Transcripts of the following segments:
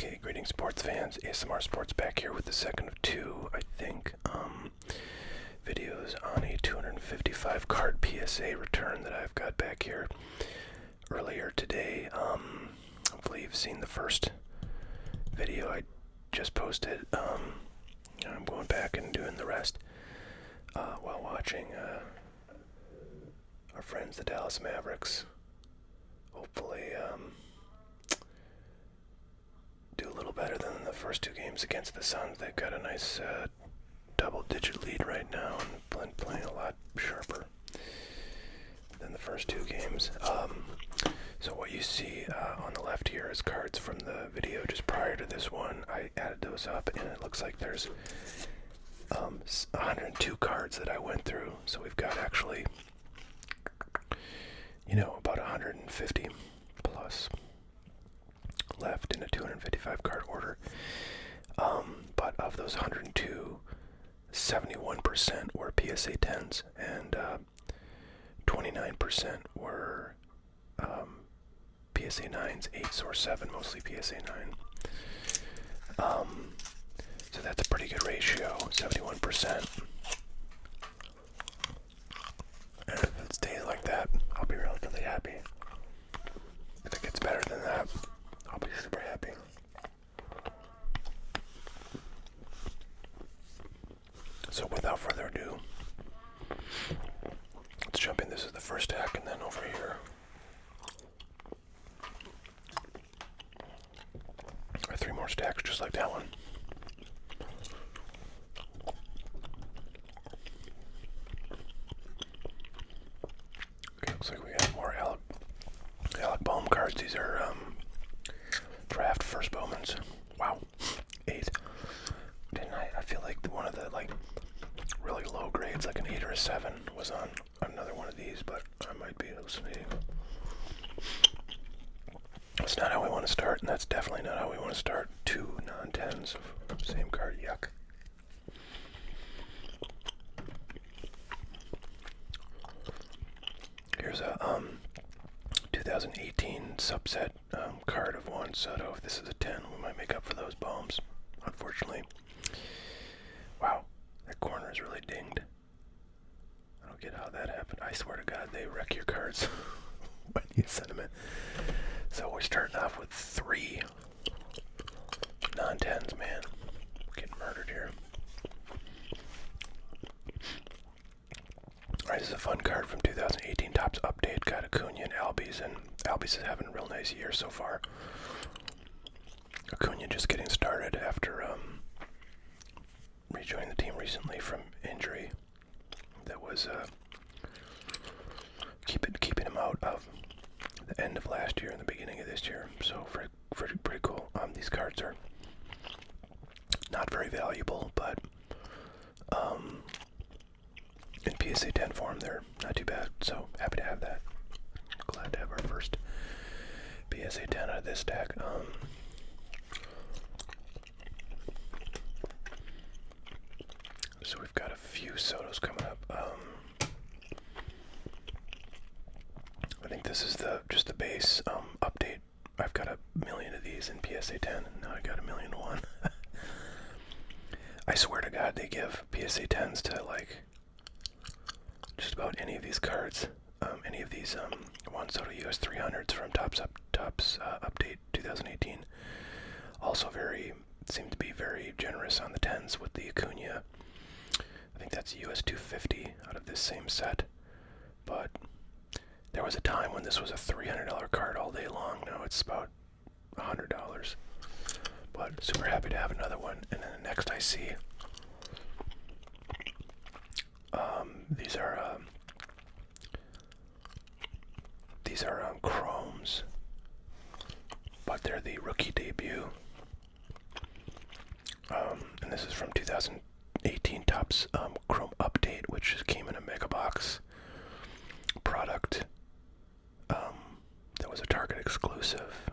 Okay, greetings sports fans. ASMR Sports back here with the second of two, I think, videos on a 255 card PSA return that I've got back here earlier today. Hopefully you've seen the first video I just posted. I'm going back and doing the rest while watching our friends, the Dallas Mavericks. Hopefully, do a little better than the first two games against the Suns. They've got a nice double-digit lead right now and playing a lot sharper than the first two games. So what you see on the left here is cards from the video just prior to this one. I added those up, and it looks like there's 102 cards that I went through. So we've got actually, about 150 plus left in a 255 card order. But of those 102, 71% were PSA 10s and 29% were PSA 9s, 8s, or 7, mostly PSA 9. So that's a pretty good ratio, 71%. And if it stays like that, I'll be relatively happy. If it gets better than that, I'll be super happy. So without further ado, let's jump in. This is the first stack, and then over here are 3 more stacks just like that one. Okay, looks like we got more Alec Bohm cards. These are draft first Bowmans. Wow, 8. Didn't I feel like one of the really low grades, like an 8 or a 7, was on another one of these, but I might be hallucinating. That's not how we want to start, and that's definitely not how we want to start. 2 non-10s of same card. Yuck. Here's a 2018 subset card of Juan Soto. If this is a 10, we might make up for those bombs, unfortunately. Wow, that corner is really dinged. I don't get how that happened. I swear to God, they wreck your cards when you send them in. So we're starting off with 3 non-10s, man. Getting murdered here. Alright, this is a fun card from 2018 Topps Update. Got Acuna and Albies, and Albies is having a real nice year so far. Acuna just getting started after rejoining the team recently from injury. That was keeping him out of the end of last year and the beginning of this year. So pretty cool. These cards are not very valuable, but in PSA 10 form, they're not too bad. So happy to have that. Glad to have our first PSA 10 out of this stack. So we've got a few Sotos coming up. I think this is just the base update. I've got 1,000,000 of these in PSA 10, and now I got 1,000,001. I swear to God, they give PSA 10s to just about any of these cards. Any of these Juan Soto US 300s from Topps Update 2018. Also seem to be very generous on the 10s with the Acuna. I think that's US 250 out of this same set. But there was a time when this was a $300 card all day long. Now it's about $100. But super happy to have another one. And then the next I see, these are chromes, but they're the rookie debut. And this is from 2018 Topps Chrome Update, which came in a mega box product. That was a Target exclusive.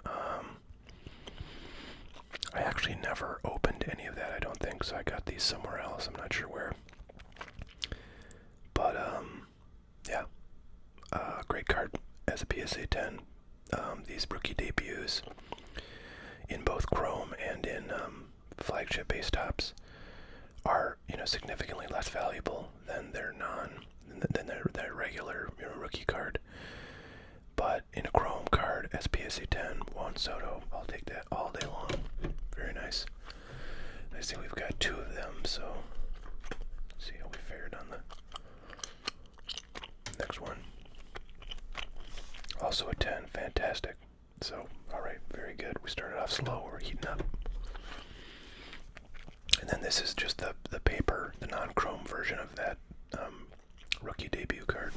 I actually never opened any of that, I don't think, so I got these somewhere else. I'm not sure where. But, yeah. Great card as a PSA 10. These rookie debuts in both Chrome and in flagship base tops are, significantly less valuable than their regular, rookie card. But in a Chrome card, as PSA 10, Juan Soto, I'll take that all day long. Very nice. I see we've got 2 of them, so let's see how we fared on the next one. Also a 10, fantastic. So, alright, very good. We started off slow, we're heating up. And then this is just the paper, the non-chrome version of that rookie debut card.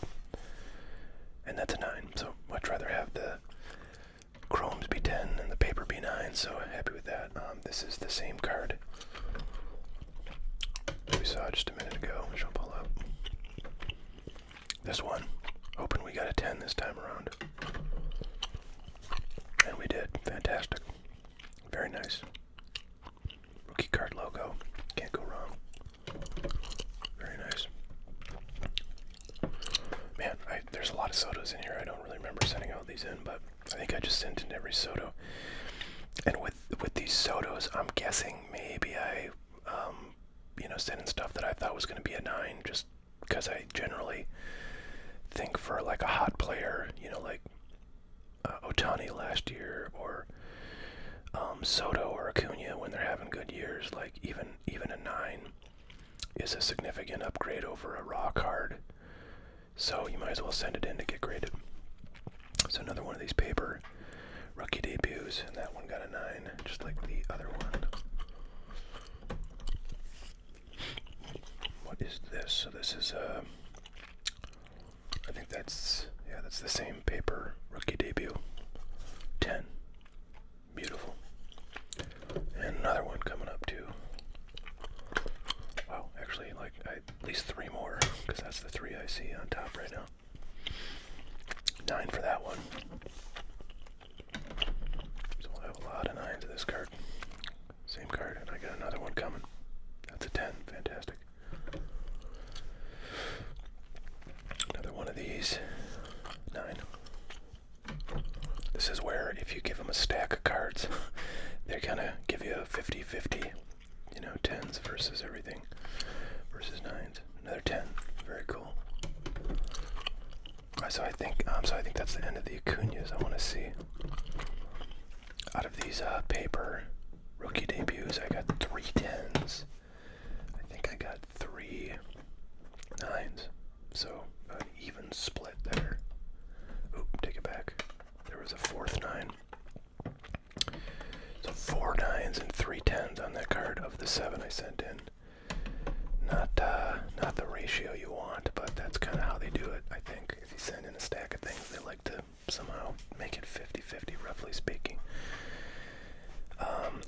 And that's a 9, so much rather have the chromes be 10 and the paper be 9, so happy with that. This is the same card we saw just a minute ago, which I'll pull up. This one, hoping we got a 10 this time around. And we did, fantastic. Very nice. Rookie card logo, can't go wrong. Very nice. Man, there's a lot of Sotos in here. I don't really remember sending all these in, but I think I just sent in every Soto. And with these Sotos, I'm guessing maybe I, sent in stuff that I thought was going to be a 9, just because I generally think for like a hot player, like Ohtani last year, or Soto or Acuna when they're having good years, like even a 9 is a significant upgrade over a raw card. So you might as well send it in to get graded. So another one of these paper rookie debuts, and that one got a 9, just like the other one. What is this? So this is I think that's the same paper rookie debut. 10. Beautiful. And another one coming up too. Wow, actually, like at least 3 more, because that's the 3 I see on top right now. 9 for that one. So we'll have a lot of 9s of this card. Same card, and I got another one coming. That's a 10, fantastic. Another one of these. 9. This is where if you give them a stack of cards, they're gonna give you a 50-50, 10s versus everything, versus 9s. Another 10, very cool. So I think that's the end of the Acunas. I want to see. Out of these paper rookie debuts, I got 3 10s. I think I got 3 9s. So an even split there. Oop, take it back. There was a 4th 9. So 4 9s and 3 10s on that card of the 7 I sent in. Not the ratio you want, but that's kind of how they do it, I think. If you send in a stack of things, they like to somehow make it 50-50, roughly speaking.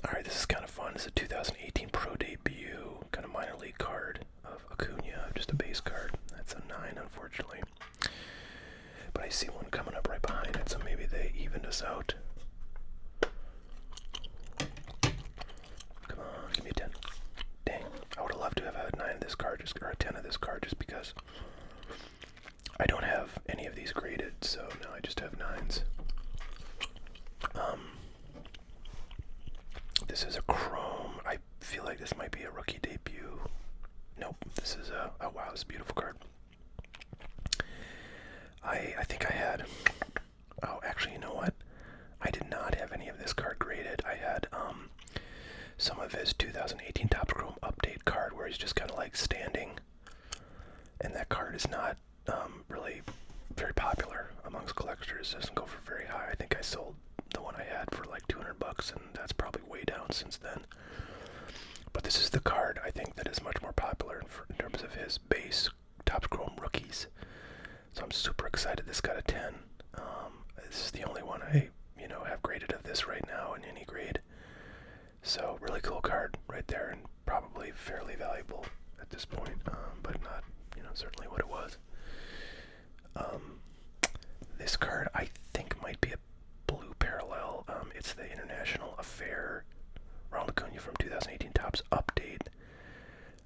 Alright, this is kind of fun. This is a 2018 Pro Debut, kind of minor league card of Acuna, just a base card. That's a 9, unfortunately. But I see one coming up right behind it, so maybe they evened us out. Come on, give me a 10. Dang, I would have loved to have had 9 of this card, or a 10 of this card, just because I don't have any of these graded, so now I just have 9s. This is a chrome. I feel like this might be a rookie debut. Nope, this is oh wow, this is a beautiful card. I think I had, oh actually, you know what? I did not have any of this card graded. I had some of his 2018 Topps Chrome update card where he's just kind of like standing, and that card is not really very popular amongst collectors. It doesn't go for very high. I think I sold the one I had for like $200, and that's probably way down since then. But this is the card I think that is much more popular in terms of his base Topps Chrome rookies. So I'm super excited this got a 10. This is the only one I have graded of this right now in any grade. So really cool card right there, and probably fairly valuable at this point, but not certainly what it was. This card I think might be a blue parallel. It's the International Affair Ronald Acuna from 2018 Topps Update.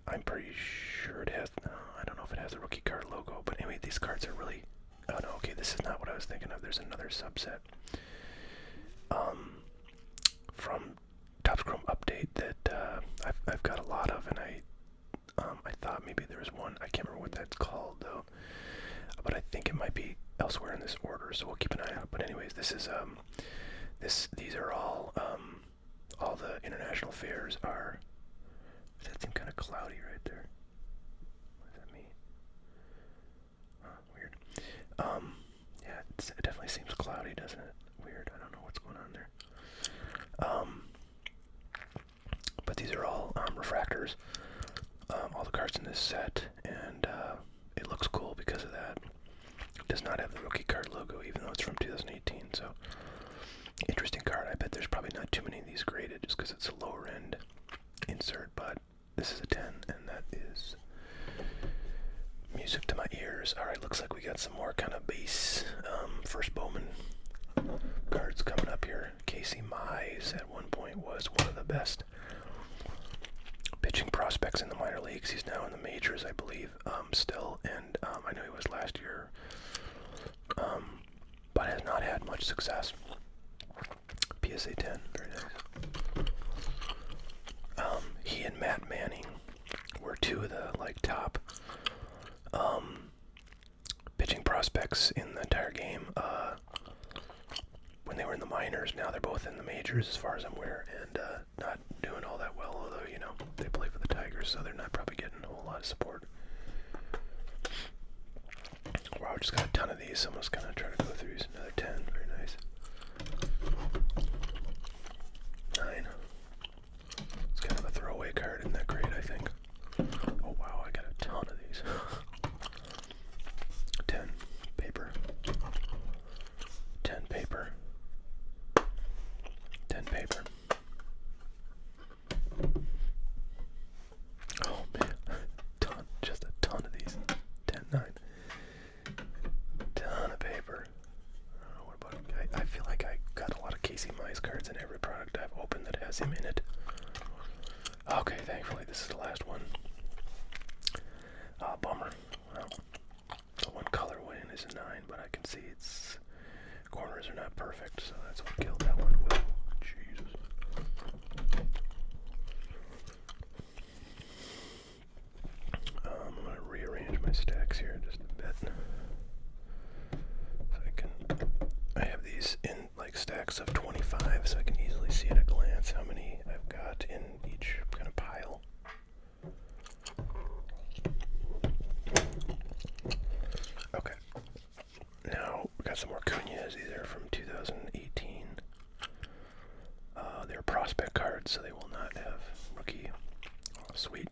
I'm pretty sure it has, I don't know if it has a rookie card logo, but anyway, these cards are really, oh no, okay, this is not what I was thinking of. There's another subset. from Topps Chrome Update that I've got a lot of, and I thought maybe there was one. I can't remember what that's called though, but I think it might be elsewhere in this order, so we'll keep an eye out. But anyways, this is these are all the international fairs are. Does that seem kind of cloudy right there? What does that mean? Weird. Yeah, it definitely seems cloudy, doesn't it? Weird. I don't know what's going on there. But these are all refractors. All the cards in this set, and it looks cool because of that. It does not have the rookie card logo, even though it's from 2018. So, interesting card. I bet there's probably not too many of these graded, just because it's a lower end insert. But this is a 10, and that is music to my ears. All right, looks like we got some more kind of base first Bowman cards coming up here. Casey Mize at one point was one of the best pitching prospects in the minor leagues. He's now in the majors, I believe, still, and I know he was last year, but has not had much success. PSA 10, very nice. He and Matt Manning were two of the top pitching prospects in the entire game when they were in the minors. Now they're both in the majors, as far as I'm aware, and not doing all that well, although, they play for the Tigers, so they're not probably getting a whole lot of support. Wow, I just got a ton of these, so I'm just going to try to go through these. Another 10, very nice. 9. It's kind of a throwaway card, isn't that great, I think? Oh wow, I got a ton of these. 10, paper. 10, paper. 10, paper. Oh man, just a ton of these. 10, 9. Ton of paper. I don't know what about. I feel like I got a lot of Casey Mize cards in every product I've opened that has him in it. Okay, thankfully this is the last one. Bummer. Well, the one color went in is a 9, but I can see its corners are not perfect, so that's what killed that one. Whoa, Jesus. I'm going to rearrange my stacks here just a bit. So I have these in stacks of 25, so I can easily see at a glance how many I've got in each kind of pile. Okay. Now, we got some more Acunas. These are from 2018. They're prospect cards, so they will not have rookie. Oh, sweet.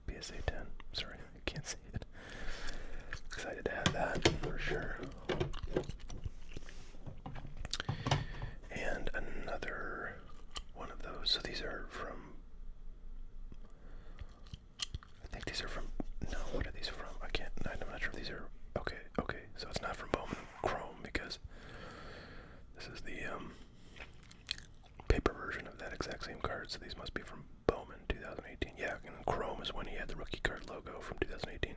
PSA 10. Sorry, I can't see it. Excited to have that for sure. And another one of those. So these are from. I think these are from. No, what are these from? I'm not sure if these are. Okay. So it's not from Bowman Chrome, because this is the paper version of that exact same card. So these must be from Bowman 2018. Yeah, and Chrome is when he had the rookie card logo from 2018.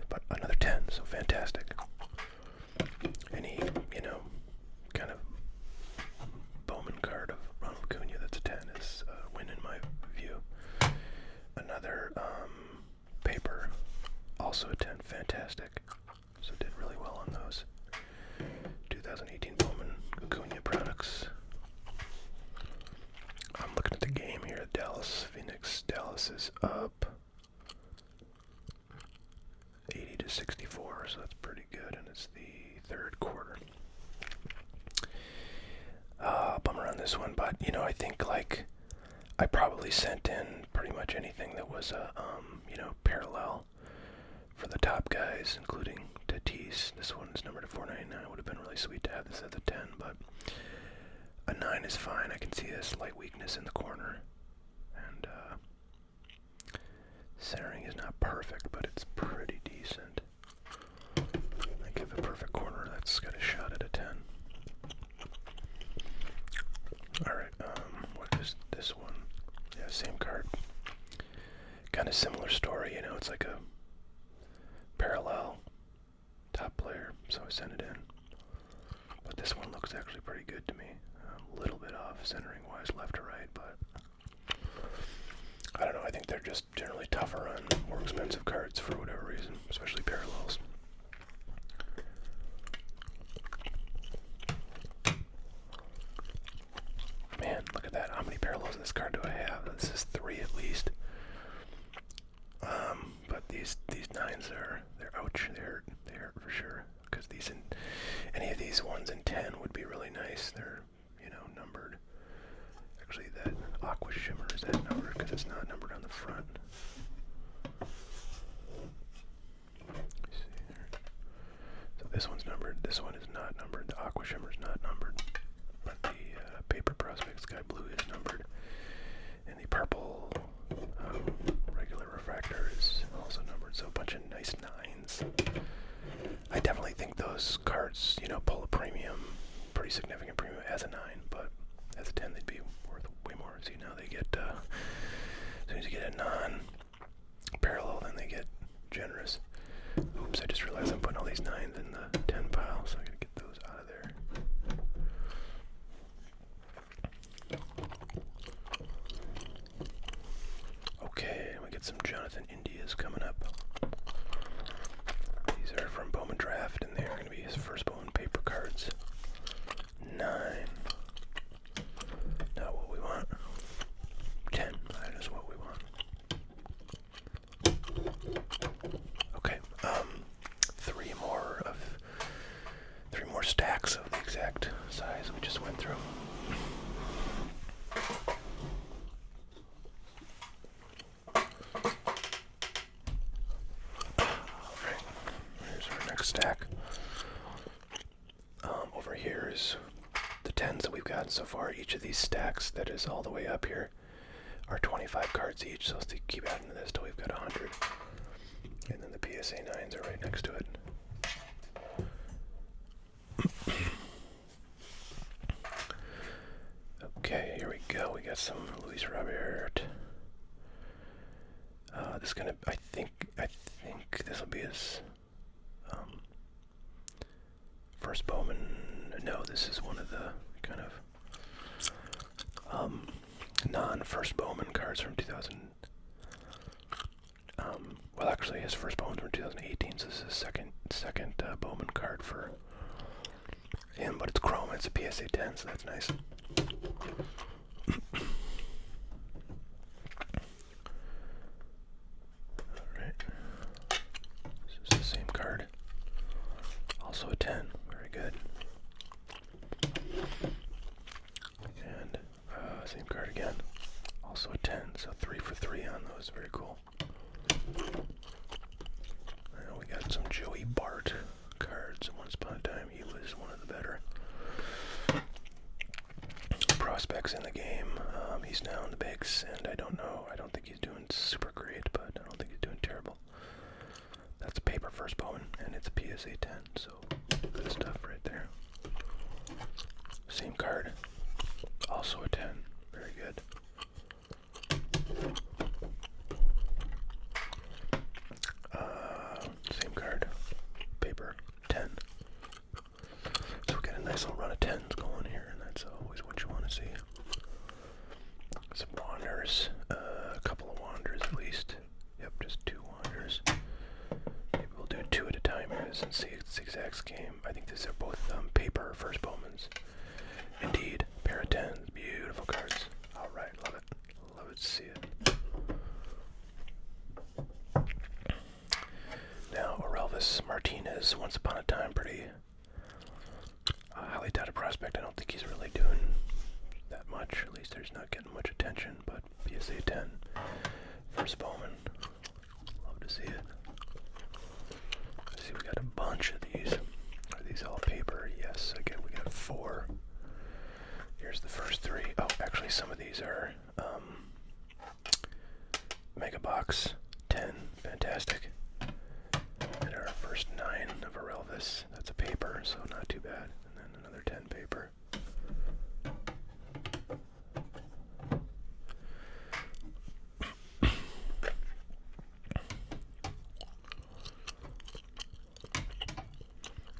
But another 10, so fantastic. Any, kind of Bowman card of Ronald Acuna that's a 10 is a win in my view. Another paper, also a 10, fantastic. So did really well on those. 2018 Bowman Acuna products. I'm looking at the game here. Dallas, Phoenix. Dallas is up 80 to 64, so that's pretty good, and it's the third quarter. Bummer on this one, but I think I probably sent in pretty much anything that was a parallel for the top guys, including Tatis. This one is numbered to 499. Would have been really sweet to have this at the 10, but a 9 is fine. I can see this slight weakness in the corner, and centering is not perfect, but it's pretty decent. I give a perfect corner. That's got a shot at a 10. Alright, what is this one? Yeah, same card. Kind of similar story, it's like a parallel top player, so I sent it in. But this one looks actually pretty good to me. A little bit off centering wise, left or right, but I don't know. I think they're just generally tougher on more expensive cards for whatever reason, especially parallels. Man, look at that. How many parallels in this card do I have? This is 3 at least. But these 9s they're ouch. They hurt for sure. Because any of these 1s in 10 would be really nice. They're, numbered. Actually, that Aqua Shimmer, is that numbered? Because it's not numbered on the front. So this one's numbered. This one is not numbered. The Aqua Shimmer is not numbered. But the Paper Prospect Sky Blue is numbered. And the purple regular refractor is also numbered. So a bunch of nice 9s. I definitely think those cards, pull a premium, pretty significant premium as a 9, but as a 10 they'd be worth way more. See, now they get, as soon as you get a non-parallel, then they get generous. Oops, I just realized I'm putting all these 9s in the 10 pile, so I gotta get those out of there. Okay, we get some Jonathan Indias coming up. These are from Bowman Draft, and they're going to be his first Bowman paper cards. 9. Not what we want. 10. That is what we want. Okay. 3 more stacks of the exact size we just went through. Stack. Over here is the 10s that we've gotten so far. Each of these stacks that is all the way up here are 25 cards each, so let's keep adding to this till we've got 100. And then the PSA 9s are right next to it. Okay, here we go. We got some Luis Robert. This is gonna, I think this will be his first Bowman. No, this is one of the kind of non-first Bowman cards from 2000. Well, actually, his first Bowman from 2018, so this is his second Bowman card for him, but it's chrome. It's a PSA 10, so that's nice. Alright. This is the same card. Also a 10. Very good. And same card again. Also a 10. So 3 for 3 on those. Very cool. Now we got some Joey Bart cards. Once upon a time, he was one of the better prospects in the game. He's now in the bigs, and I don't think he's doing super great, but I don't think he's doing terrible. That's a paper first Bowman, and it's a PSA 10, so good stuff right there. Same card, also a 10, very good. Same card, paper 10. So we got a nice little run of 10s going here, and that's always what you want to see. Some Wanderers, a couple of Wanderers at least. Yep, just 2 Wanderers. Maybe we'll do 2 at a time here since it's the exact game. I think these are both paper first Bowmans. Indeed, pair of 10s, beautiful cards. Alright, love it to see it. Now, Orelvis Martinez, once upon a time, pretty highly touted prospect. I don't think he's really doing that much. At least there's not getting much attention, but PSA 10, first Bowman. Love to see it. Let's see, we got a bunch of these. Are these all paper? Yes, again, we got 4. Here's the first 3. Oh, actually, some of these are Mega Box 10, fantastic. And our first 9 of Orelvis, that's a paper, so not too bad. And then another 10 paper.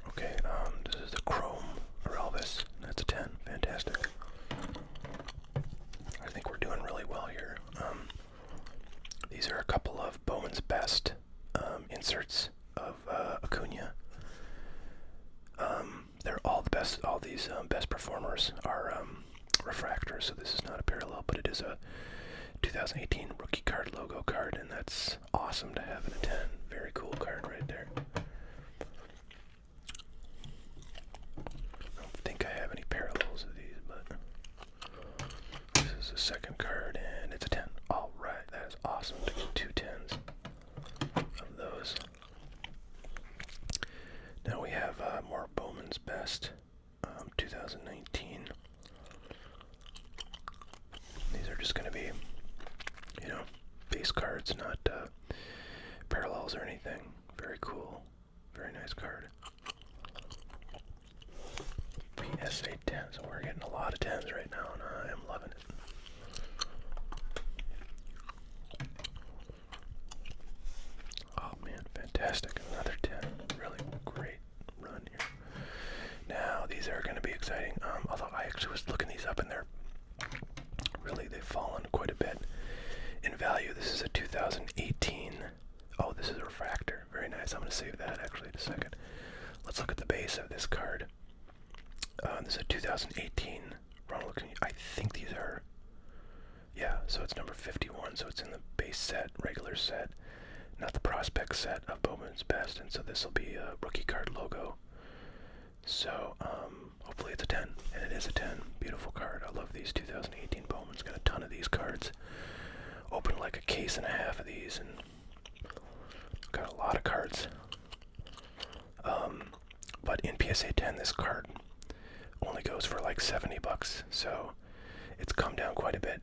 Okay, this is the Chrome Orelvis. That's a 10, fantastic. these are a couple of Bowman's Best inserts of Acuna. They're all the best. All these best performers are refractors, so this is not a parallel, but it is a 2018 rookie card logo card, and that's awesome to have in a 10. Very cool card right there. I don't think I have any parallels of these, but this is the second card, and it's a 10. All right, that is awesome to get 2 10s of those. Now we have more Bowman's Best 2019. These are just going to be, you know, base cards, not parallels or anything. Very cool. Very nice card. PSA 10. So we're getting a lot of 10s right now, and I am loving it. Oh man, fantastic. Another 10. Really great run here. Now, these are going to be exciting. Although I actually was looking these up, and they've fallen quite a bit in value. This is a 2018. Oh, this is a refractor. Very nice. I'm going to save that actually in a second. Let's look at the base of this card. This is a 2018 Ronald Acuna. I think these are, yeah, so it's number 51, so it's in the base set, regular set, not the prospect set of Bowman's Best, and so this will be a rookie card logo. So, hopefully it's a 10, and it is a 10. Beautiful card. I love these 2018 Bowman's. Got a ton of these cards. Opened like a case and a half of these, and got a lot of cards. But in PSA 10, this card only goes for like $70, so it's come down quite a bit.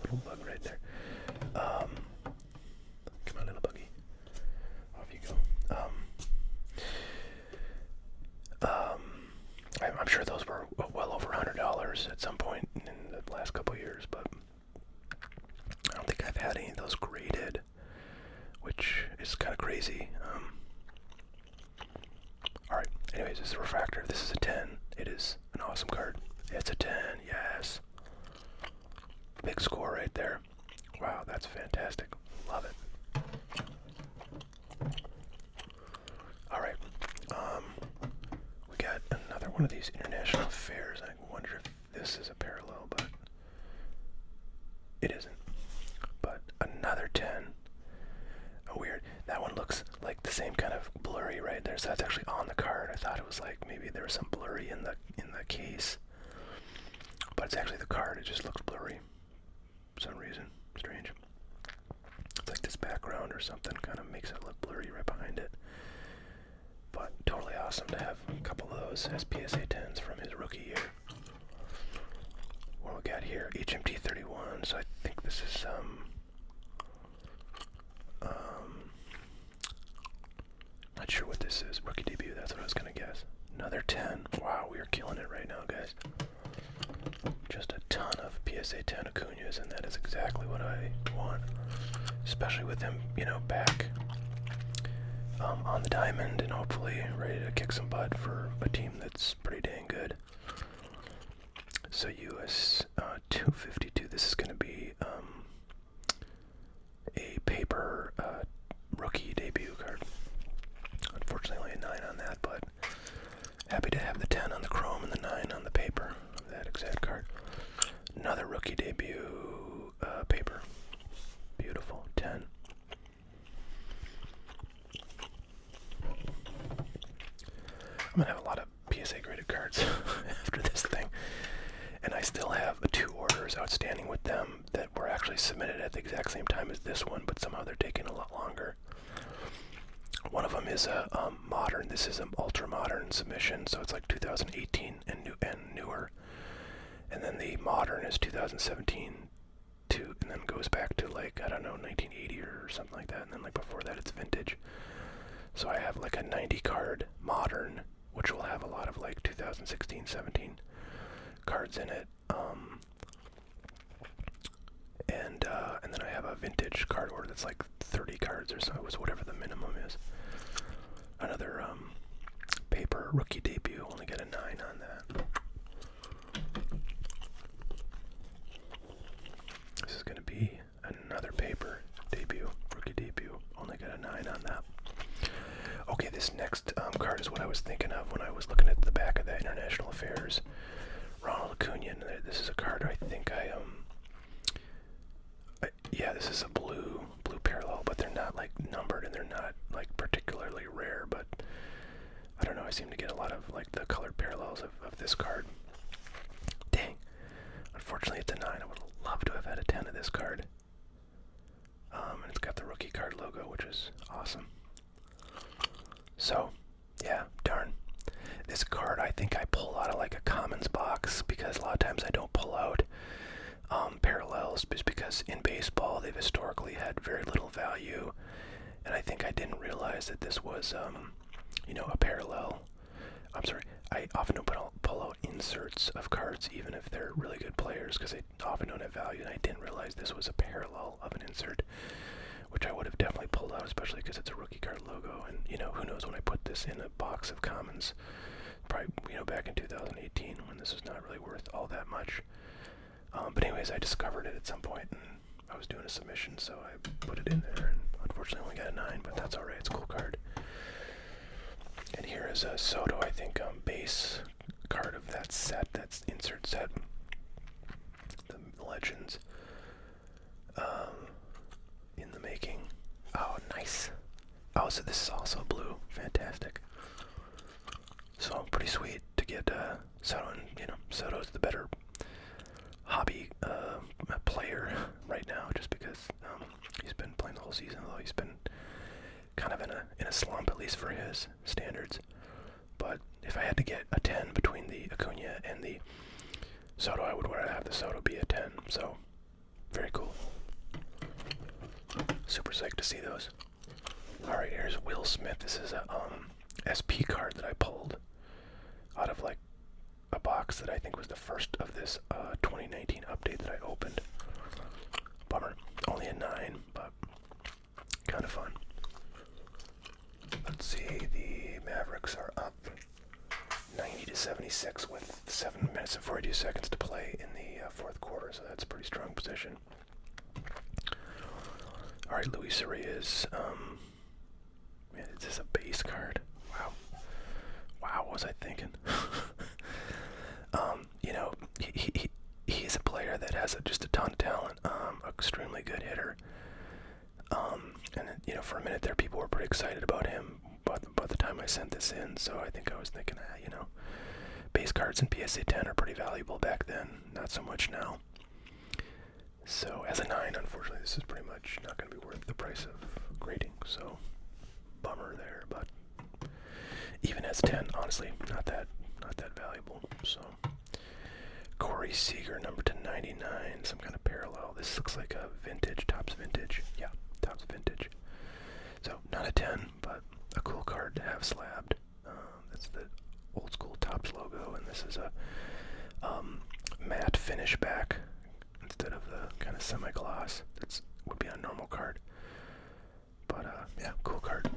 Little bug right there. Come on, little buggy. Off you go. I'm sure those were well over $100 at some point in the last couple years, but I don't think I've had any of those graded, which is kind of crazy. Alright, anyways, this is a refractor. This is a 10. It is an awesome card. It's a 10, yes. Big score right there. Wow, that's fantastic. Love it. Alright, we got another one of these international fairs. I wonder if this is a parallel, but it isn't. But another 10. Oh, weird. That one looks like the same kind of blurry right there. So that's actually on the card. I thought it was like maybe there was some blurry in the case, but it's actually the card. It just looks blurry for some reason. Strange. It's like this background or something kind of makes it look blurry right behind it. But totally awesome to have a couple of those as PSA 10s from his rookie year. What we got here? HMT 31. So I think this is not sure what this is. Rookie debut, that's what I was gonna guess. Another 10. Wow, we are killing it right now, guys. Just a ton of PSA 10 Acunas, and that is exactly what I want. Especially with him, you know, back on the diamond and hopefully ready to kick some butt for a team that's pretty dang good. So US 252, this is gonna be a paper rookie debut card. Unfortunately, only a 9 on that, but happy to have the 10 on the chrome and the 9 on the paper of that exact card. Another rookie debut paper. Beautiful. 10. I'm going to have a lot of PSA graded cards after this thing. And I still have 2 orders outstanding with them that were actually submitted at the exact same time as this one, but somehow they're taking a lot longer. One of them is a modern. This is an ultra modern submission, so it's like 2018 and newer. And then the modern is 2017 and then goes back to like, I don't know, 1980 or something like that. And then like before that, it's vintage. So I have like a 90 card modern, which will have a lot of like 2016, 17 cards in it. And then I have a vintage card order that's like 30 cards or so. It was whatever the minimum is. Another paper rookie debut. Only get a 9 on that. This is going to be another paper debut. Okay, this next card is what I was thinking of when I was looking at the back of that International Affairs. Ronald Acuna. This is a card I think yeah, this is a blue parallel, but they're not like numbered and they're not like particularly rare, but I don't know, I seem to get a lot of like the colored parallels of this card. Dang. Unfortunately it's a 9. I would love to have had a 10 of this card. And it's got the rookie card logo, which is awesome. So, yeah, darn. This card I think I pull out of like a commons box, because a lot of times I don't pull out parallels, just because in baseball they've historically had very little value, and I think I didn't realize that this was you know, a parallel. I'm sorry, I often don't pull out inserts of cards even if they're really good players, because they often don't have value, and I didn't realize this was a parallel of an insert, which I would have definitely pulled out, especially because it's a rookie card logo. And you know, who knows, when I put this in a box of commons, probably, you know, back in 2018 when this was not really worth all that much. But anyways, I discovered it at some point, and I was doing a submission, so I put it in there, and unfortunately only got a 9, but that's alright, it's a cool card. And here is a Soto, I think, base card of that set, that's insert set, the Legends, in the making. Oh, nice. Oh, so this is also blue. Fantastic. So, pretty sweet to get Soto, and, you know, Soto's the better hobby player right now, just because he's been playing the whole season, although he's been kind of in a slump, at least for his standards. But if I had to get a 10 between the Acuna and the Soto, I would rather have the Soto be a 10. So, very cool. Super psyched to see those. Alright, here's Will Smith. This is a SP card that I pulled out of like a box that I think was the first of this 2019 update that I opened. Bummer. Only a 9, but kind of fun. Let's see, the Mavericks are up 90-76 with 7 minutes and 42 seconds to play in the fourth quarter, so that's a pretty strong position. Alright, Surrey is, man, is this a base card? Wow. Wow, what was I thinking? You know, he's a player that has just a ton of talent, extremely good hitter. And you know, for a minute there, people were pretty excited about him, but by the time I sent this in, so I think I was thinking, you know, base cards in PSA 10 are pretty valuable back then, not so much now. So as a 9, unfortunately, this is pretty much not going to be worth the price of grading, so bummer there, but even as 10, honestly, not that valuable. So Corey Seager, number to 99, some kind of parallel. This looks like a vintage, Topps vintage. Yeah, Topps vintage. So not a 10, but a cool card to have slabbed. That's the old school Topps logo, and this is a matte finish back instead of the kind of semi-gloss. That would be a normal card. But yeah, cool card.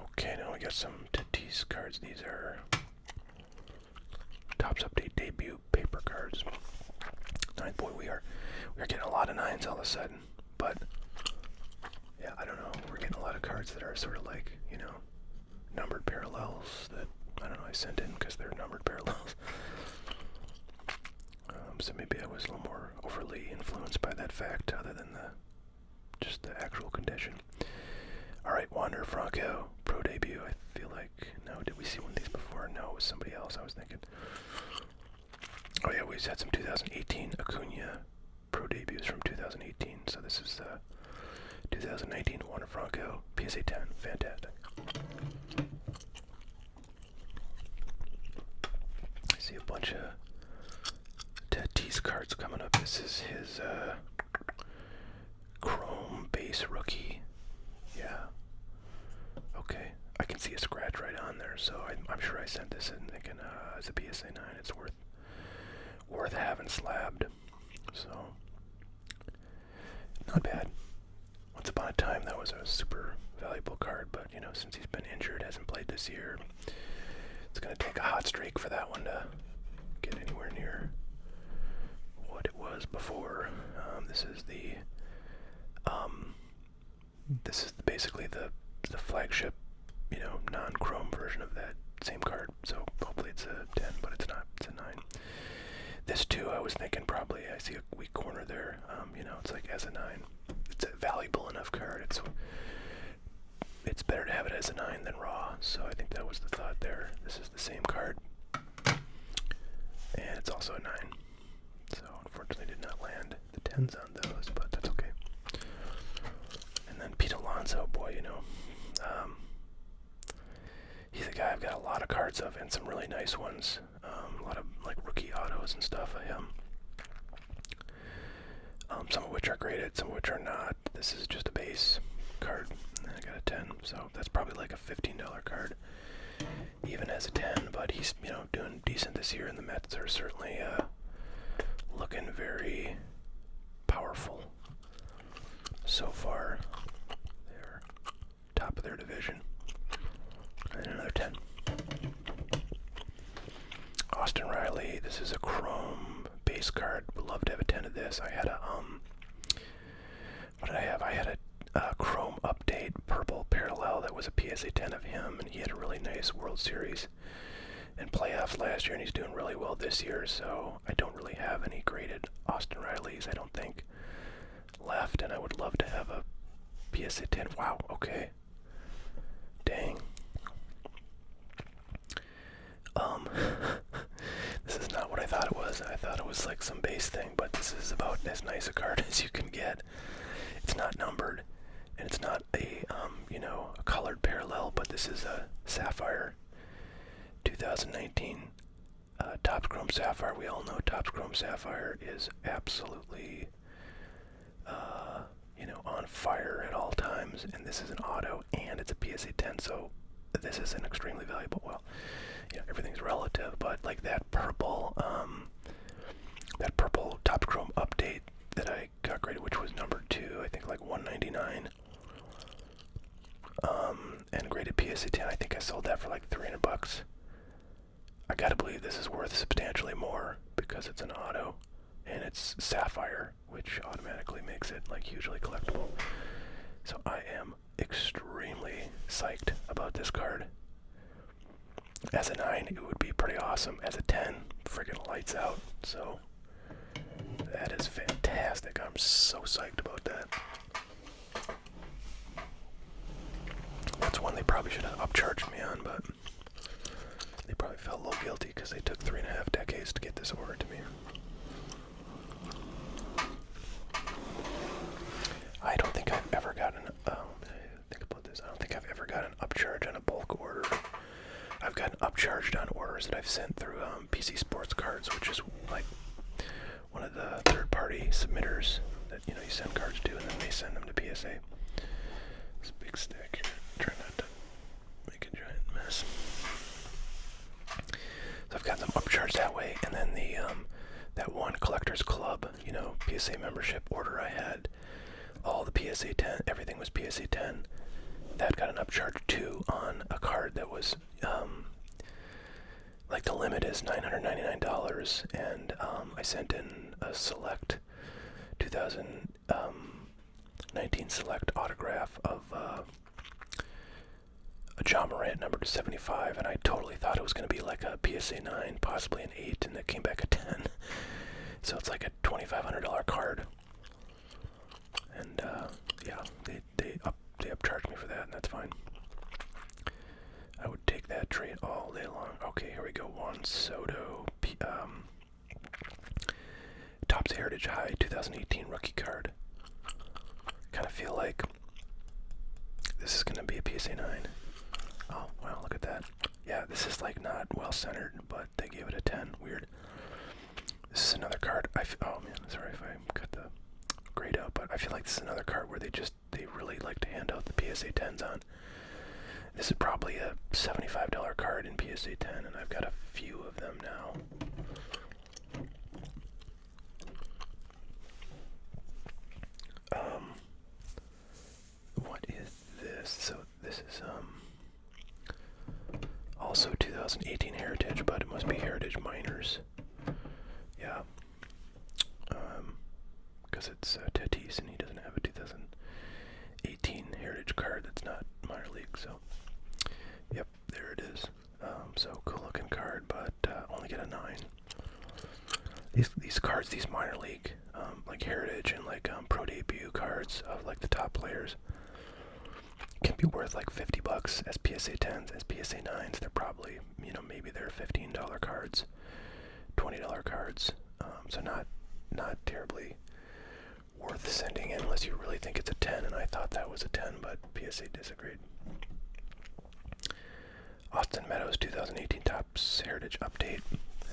Okay, now we got some Tatis cards. These are Topps Update debut paper cards. 9, boy, we are getting a lot of 9s all of a sudden. But yeah, I don't know. We're getting a lot of cards that are sort of like, you know, numbered parallels that I don't know. I sent in because they're numbered parallels. So maybe I was a little more overly influenced by that fact, other than just the actual condition. Alright, Wander Franco, pro debut. I feel like, no, did we see one of these before? No, it was somebody else I was thinking. Oh yeah, we had some 2018 Acuna pro debuts from 2018. So this is 2019 Wander Franco, PSA 10. Fantastic. I see a bunch of Tatis cards coming up. This is his chrome base rookie. Yeah. Okay. I can see a scratch right on there, so I'm sure I sent this in thinking as a PSA 9 it's worth having slabbed. So not bad. Once upon a time that was a super valuable card, but you know, since he's been injured, hasn't played this year, it's gonna take a hot streak for that one to get anywhere near what it was before. This is basically the flagship, non-chrome version of that same card. So hopefully it's a 10, but it's not. It's a 9. This too, I was thinking probably. I see a weak corner there. It's like as a 9. It's a valuable enough card. It's better to have it as a 9 than raw. So I think that was the thought there. This is the same card, and it's also a 9. So unfortunately, did not land the 10s on those, but that's okay. And then Pete Alonso, boy, he's a guy I've got a lot of cards of, and some really nice ones. A lot of like rookie autos and stuff of him. Some of which are graded, some of which are not. This is just a base card, and I got a 10, so that's probably like a $15 card, even as a 10. But he's doing decent this year, and the Mets are certainly looking very powerful so far. They're top of their division. And another 10. Austin Reilly, this is a chrome base card. Would love to have a 10 of this. I had a what did I have? I had a chrome update purple parallel that was a PSA 10 of him, and he had a really nice World Series and playoffs last year, and he's doing really well this year. So I don't really have any graded Austin Rileys, I don't think, left, and I would love to have a PSA 10. Wow, okay. Dang. This is not what I thought it was. I thought it was like some base thing, but this is about as nice a card as you can get. It's not numbered, and it's not a a colored parallel, but this is a Sapphire 2019 Topps Chrome Sapphire. We all know Topps Chrome Sapphire is absolutely on fire at all times, and this is an auto, and it's a PSA 10, so this is an extremely valuable. Well, everything's relative, but like that purple Topps Chrome update that I got graded, which was number 2, I think like 199, and graded PSA 10. I think I sold that for like $300. I gotta believe this is worth substantially more because it's an auto, and it's Sapphire, which automatically makes it like hugely collectible. So I am extremely psyched about this card. As a 9, it would be pretty awesome. As a 10, friggin' lights out. So that is fantastic. I'm so psyched about that. That's one they probably should have upcharged me on, but they probably felt a little guilty because they took 3.5 decades to get this order to me. I don't think I've ever gotten, think about this, I don't think I've ever got an upcharge on a bulk order. I've gotten upcharged on orders that I've sent through PC Sports Cards, which is like one of the third-party submitters that you send cards to, and then they send them to PSA. It's a big stick here. Try not to make a giant mess. So I've got them upcharged that way, and then the that one Collectors Club, PSA membership order I had, all the PSA 10, everything was PSA 10. That got an upcharge too on a card that was like the limit is $999, and I sent in a select 2019 select autograph of a John Morant number 275, and I totally thought it was going to be like a PSA 9, possibly an 8, and it came back a 10. So it's like a $2,500 card, and they upcharged me for that, and that's fine. I would take that trade all day long. Okay, here we go. Juan Soto, Topps Heritage High 2018 rookie card. Kind of feel like this is going to be a PSA 9. Oh, wow, look at that. Yeah, this is like not well centered, but they gave it a 10. Weird. This is another card. Oh man, sorry if I cut the grade out, but I feel like this is another card where they really like to hand out the PSA 10s on. This is probably a $75 card in PSA 10, and I've got a few of them now. What is this? So this is also 2018 Heritage, but it must be Heritage Minors. Yeah. because it's Tatis and he doesn't have a 2018 Heritage card that's not minor league. So, yep, there it is. So cool looking card, but only get a 9. These cards, these minor league, like Heritage and like Pro Debut cards of like the top players, can be worth like $50 as PSA 10s, as PSA 9s. They're probably, you know, maybe they're $15 cards, $20 cards. So not terribly worth sending in unless you really think it's a 10. And I thought that was a 10, but PSA disagreed. Austin Meadows 2018 Topps Heritage Update,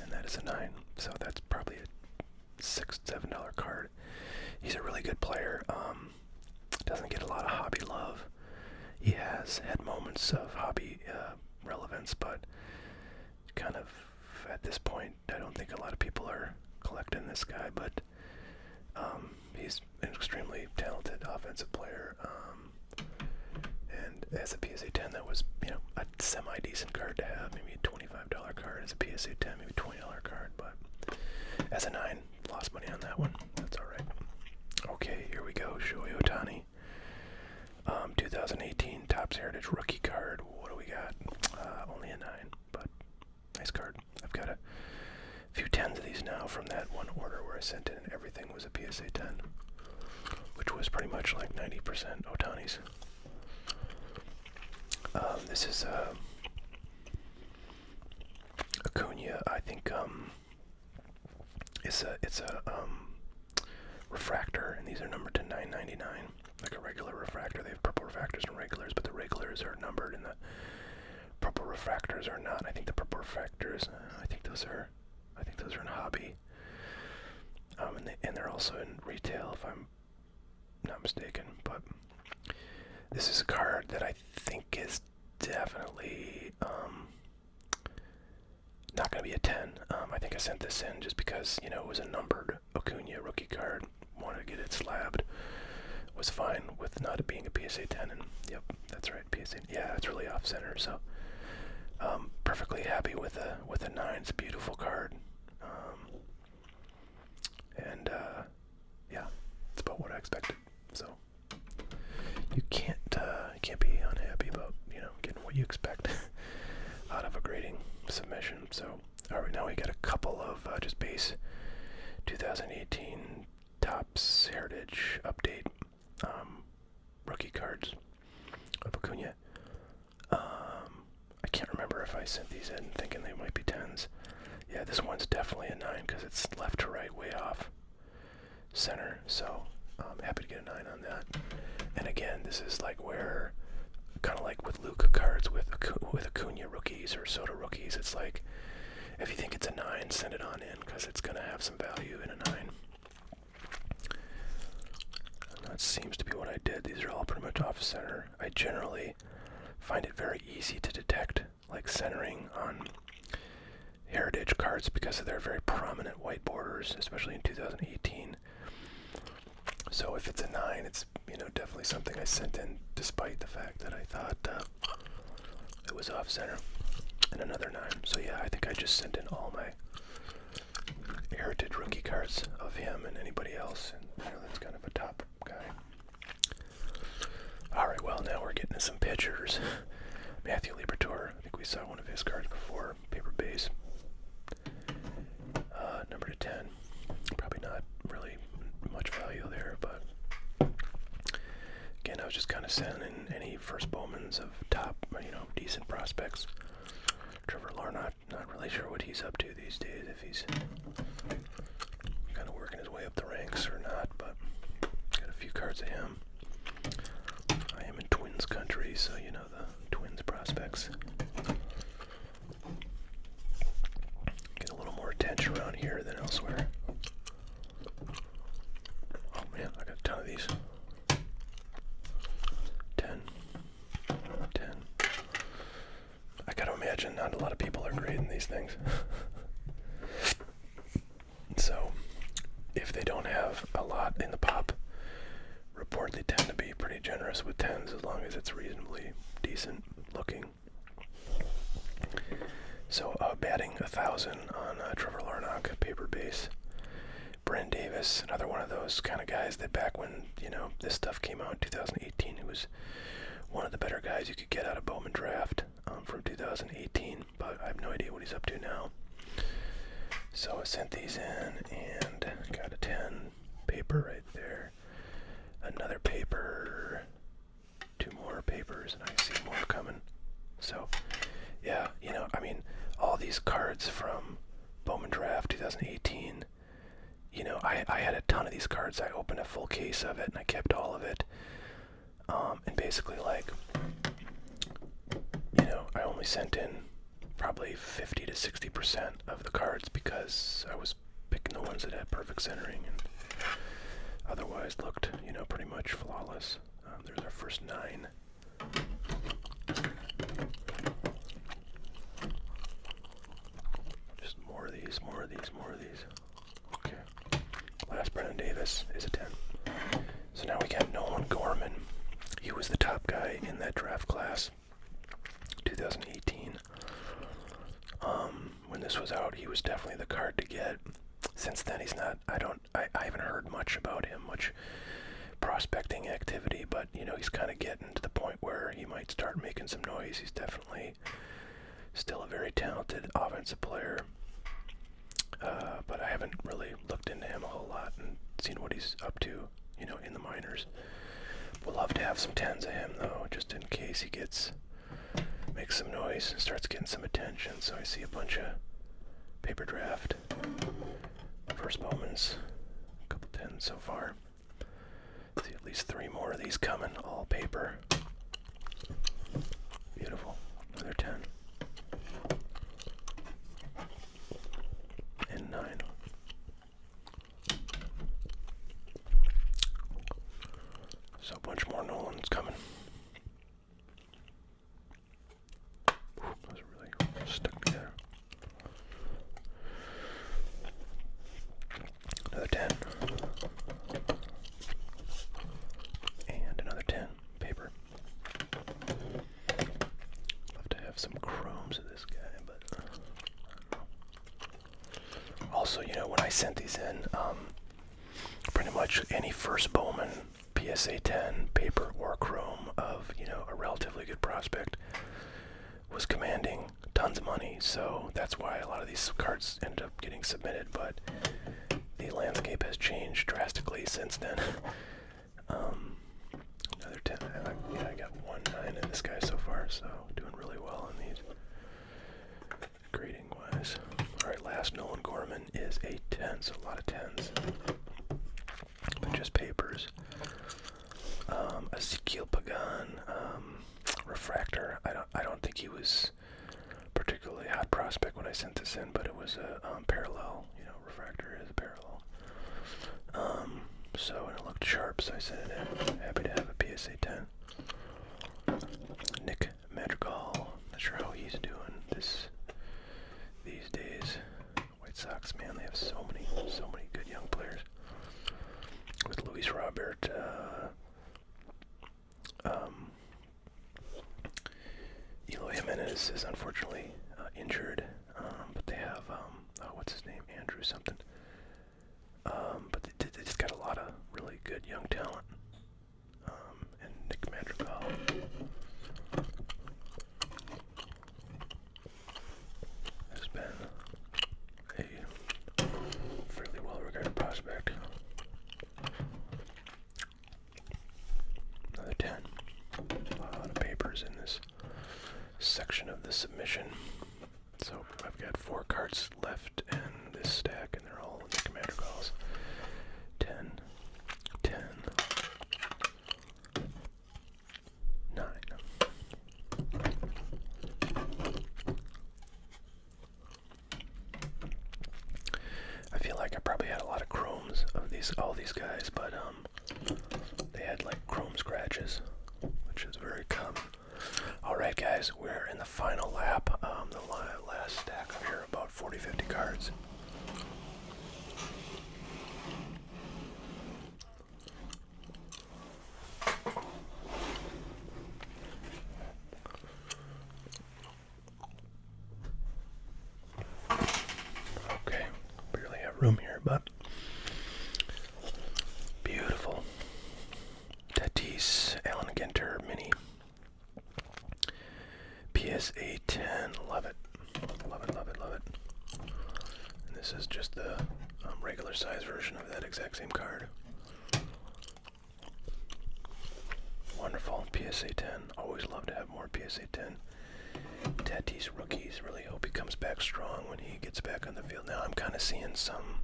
and that is a 9. So that's probably a $6, $7 card. He's a really good player. Doesn't get a lot of hobby love. He has had moments of hobby relevance, but kind of at this point, I don't think a lot of people are collecting this guy, but he's an extremely talented offensive player. And as a PSA 10, that was, you know, a semi-decent card to have. Maybe a $25 card as a PSA 10, maybe a $20 card, but as a 9, lost money on that one. That's all right. Okay, here we go. Shohei Ohtani. 2018 Topps Heritage Rookie card. What do we got? Only a 9, but nice card. I've got a few 10s of these now from that one order where I sent in and everything was a PSA 10, which was pretty much like 90% Ohtani's. This is Acuna. I think it's a refractor, and these are numbered to 999, like a regular refractor. They have purple refractors and regulars, but the regulars are numbered and the purple refractors are not. I think the purple refractors, I think those are in hobby, and they're also in retail if I'm not mistaken. But this is a card that I think is definitely not going to be a 10. I think I sent this in just because, you know, it was a numbered Acuna rookie card. Wanted to get it slabbed. Was fine with not it being a PSA 10, and yep, that's right, PSA. Yeah, it's really off center, so perfectly happy with a 9. It's a beautiful card, and yeah, it's about what I expected. So you can't be unhappy about, you know, getting what you expect out of a grading submission. So all right, now we got a couple of just base 2018 Topps Heritage Update rookie cards of Acuna. I can't remember if I sent these in thinking they might be 10s. Yeah, this one's definitely a 9 because it's left to right, way off center. So I'm happy to get a 9 on that. And again, this is like where, kind of like with Luka cards, with Acuna rookies or Soto rookies, it's like, if you think it's a 9, send it on in because it's going to have some value in a 9. And that seems to be what I did. These are all pretty much off center. I generally find it very easy to detect like centering on Heritage cards because of their very prominent white borders, especially in 2018. So if it's a 9, it's, you know, definitely something I sent in despite the fact that I thought it was off center. And another 9. So yeah, I think I just sent in all my Heritage rookie cards of him and anybody else, and you know, that's kind of a top guy. Alright, well, now we're getting to some pitchers. Matthew Libertor, I think we saw one of his cards before, paper base. Number to 10. Probably not really much value there, but again, I was just kind of sending in any first Bowmans of top, you know, decent prospects. Trevor Larnach, not really sure what he's up to these days, if he's kind of working his way up the ranks or not, but got a few cards of him. I am in Twins country, so you know the Twins prospects get a little more attention around here than elsewhere. Oh man, I got a ton of these. 10. I gotta imagine not a lot of people are grading these things. So, if they don't have a lot in the pop report, they tend to be pretty generous with 10s as long as it's reasonably decent looking. So, batting 1,000 on Trevor Larnach, paper base. Brent Davis, another one of those kind of guys that back when, this stuff came out in 2018, he was one of the better guys you could get out of Bowman Draft from 2018, but I have no idea what he's up to now. So I sent these in and got a 10 paper right there. Another paper, 2 more papers, and I see more coming. So, yeah, all these cards from Bowman Draft 2018, I had a ton of these cards. I opened a full case of it, and I kept all of it. And basically, I only sent in probably 50 to 60% of the cards because I was picking the ones that had perfect centering and otherwise looked, pretty much flawless. There's our first 9. Just more of these. Okay. Last Brennan Davis is a 10. So now we got Nolan Gorman. He was the top guy in that draft class, 2018. When this was out, he was definitely the card to get. Since then, he's not. I haven't heard much about him, much prospecting activity, but he's kind of getting to the point where he might start making some noise. He's definitely still a very talented offensive player, but I haven't really looked into him a whole lot and seen what he's up to, in the minors. Would love to have some 10s of him though, just in case he makes some noise and starts getting some attention. So I see a bunch of paper draft, first Bowmans, a couple 10s so far. See at least 3 more of these coming, all paper. Beautiful. Another 10. And 9. So a bunch more Nolans coming. Those are really stuck together. Another 10. And another 10. Paper. Love to have some chromes of this guy, but I don't know. Also, when I sent these in, pretty much any first Bowman PSA 10 paper or chrome of, a relatively good prospect was commanding tons of money. So that's why a lot of these cards ended up getting submitted, but the landscape has changed drastically since then. Another 10. I got 1 9 in this guy so far, so doing really well on these grading wise. Alright, last Nolan Gorman is a 10, so a lot of 10s. But just papers. Ezekiel Pagan, refractor. I don't think he was particularly hot prospect when I sent this in, but it was a parallel. Refractor is a parallel. And it looked sharp, so I sent it in. Happy to have a PSA 10. Nick Madrigal. Not sure how he's doing these days. White Sox, man, they have so many good young players. With Luis Robert, Eloy Jimenez is unfortunately injured, but they have, what's his name, Andrew something. But they just got a lot of really good young talent. And Nick Madrigal has been a fairly well-regarded prospect. Another 10. A lot of papers in this section of the submission. So I've got 4 cards left in this stack, and they're all Nick Madrigals. 10, 10, 9. I feel like I probably had a lot of chromes of all these guys, but they had like chrome scratches, which is very common. Alright guys, we're in the final lap, the last stack of here, about 40-50 cards. Okay, barely have room here, but PSA 10. Love it. Love it, love it, love it. And this is just the regular size version of that exact same card. Wonderful. PSA 10. Always love to have more PSA 10. Tatis rookies. Really hope he comes back strong when he gets back on the field. Now I'm kind of seeing some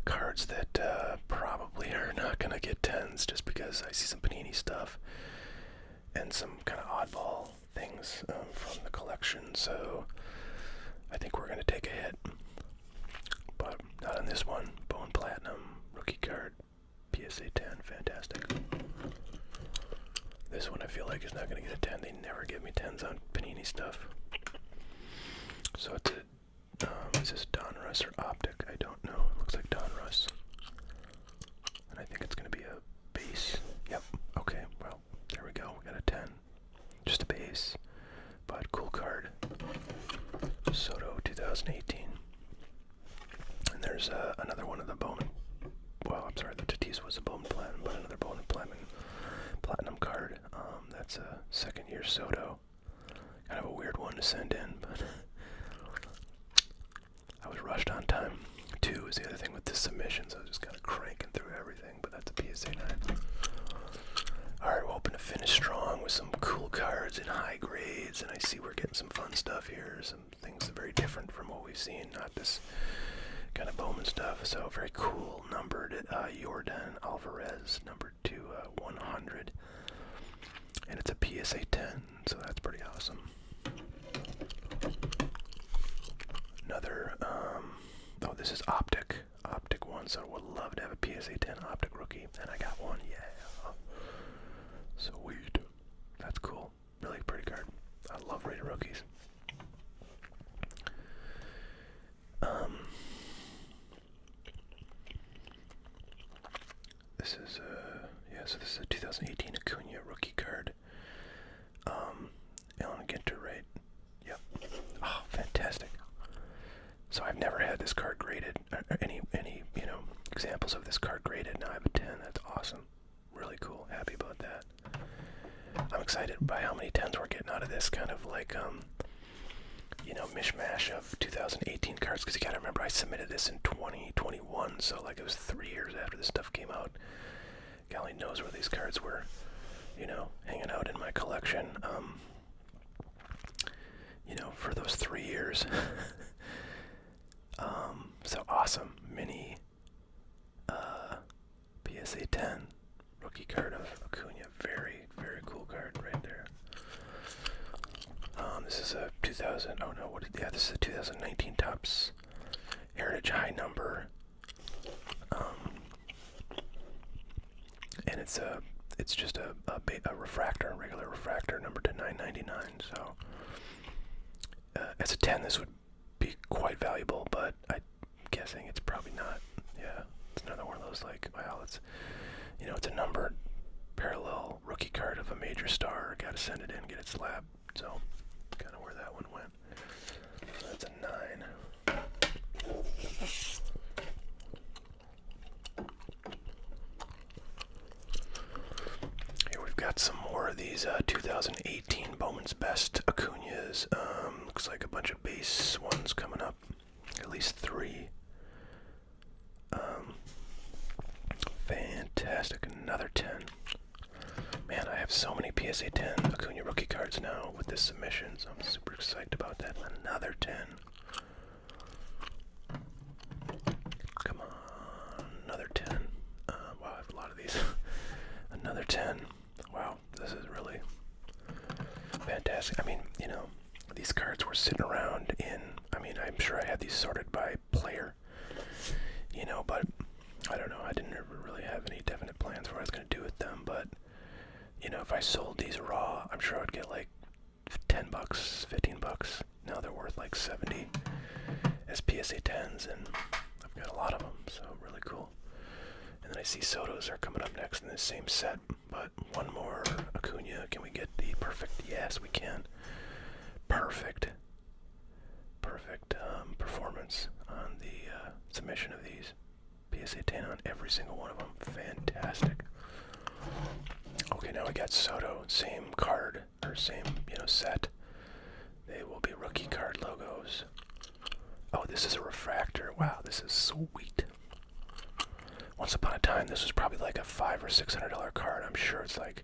cards that probably are not going to get 10s just because I see some Panini stuff and some kind of oddball things from the collection. So I think we're going to take a hit. But not on this one. Bone Platinum rookie card. PSA 10. Fantastic. This one I feel like is not going to get a 10. They never give me 10s on Panini stuff. So it's a, is this Donruss or Optic? I don't know. It looks like Donruss. And I think it's going to be a base. Yep. Okay. Well, there we go. We got a 10. Just a base. But cool card. Soto 2018. And there's another one of the Bowman. Well, I'm sorry. The Tatis was a Bowman Platinum, but another Bowman Platinum card. That's a second-year Soto. Kind of a weird one to send in, but I was rushed on time. 2 is the other thing with the submissions. I was just kind of cranking through everything, but that's a PSA 9. Alright, we're hoping to finish strong with some cool cards and high grades, and I see we're getting some fun stuff here. Some things that are very different from what we've seen, not this kind of Bowman stuff. So very cool, numbered Yordan Alvarez, number 2, 100. And it's a PSA 10, so that's pretty awesome. Another, oh, this is Optic one, so I would love to have a PSA 10 Optic rookie, and I got one, yeah. Sweet. That's cool. Really pretty card. I love rated rookies. This is, so this is a 2018 Acuna rookie card. Alan Ginter, right? Yep. Oh, fantastic. So I've never had this card graded, or any examples of this card graded. Now I have a 10. That's awesome. Really cool. Happy about that. I'm excited by how many 10s we're getting out of this kind of like, mishmash of 2018 cards, because you gotta remember I submitted this in 2021, so like it was 3 years after this stuff came out. Golly knows where these cards were, hanging out in my collection, for those 3 years. So awesome. Mini PSA 10 rookie card of Acuna. Very, very cool card right there. This is a 2019 Topps Heritage High number. And it's just a refractor, a regular refractor, number to 999. So as a 10, this would be quite valuable, but I'm guessing it's probably not. Yeah, it's another one of those like, wow, it's it's a numbered parallel rookie card of a major star. Got to send it in, get it slabbed. So kind of where that one went. So that's a 9. Here we've got some more of these 2018 Bowman's Best Acunas. Looks like a bunch of base ones coming up. At least 3. Fantastic. Another 10. Man, I have so many PSA 10 Acuna rookie cards now with this submission, so I'm super excited about that. Another 10. Come on. Another 10. Wow, I have a lot of these. Another 10. Wow, this is really fantastic. I mean, these cards were sitting around I'm sure I had these sorted by player, but I don't know. I didn't ever really have any definite plans for what I was going to do with them, but, if I sold these raw, I'm sure I'd get like $10, $15. Now they're worth like 70 as PSA 10s, and I've got a lot of them, so really cool. And then I see Sotos are coming up next in the same set, but one more Acuna. Can we get the perfect? Yes, we can. Perfect performance on the submission of these. PSA 10 on every single one of them. Fantastic. Okay, now we got Soto. Same card, or same, set. this is a refractor. Wow, this is sweet. Once upon a time, this was probably like a $500 or $600 card. I'm sure it's like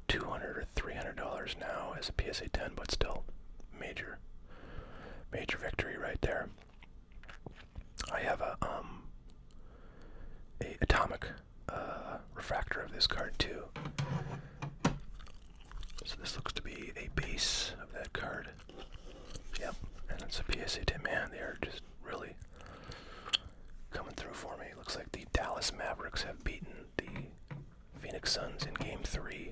$200 or $300 now as a PSA 10, but still, major victory right there. I have a atomic refractor of this card too. So this looks to be a base of that card. Yep, and it's a PSA 10. Man, they are just really coming through for me. Looks like the Dallas Mavericks have beaten the Phoenix Suns in Game 3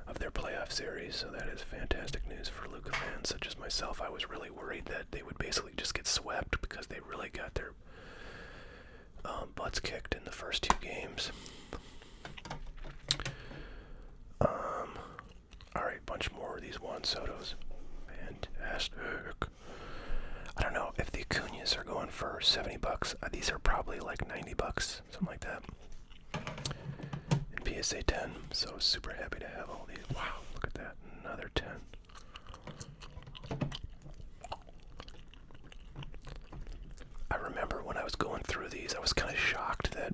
of their playoff series, so that is fantastic news for Luka fans such as myself. I was really worried that they would basically just get swept because they really got their butts kicked in the first 2 games. Alright, bunch more of these Juan Sotos. Fantastic. I don't know if the Acunas are going for $70. These are probably like $90, something like that. In PSA 10, so super happy to have all these. Wow, look at that, another 10. I remember when I was going through these, I was kind of shocked that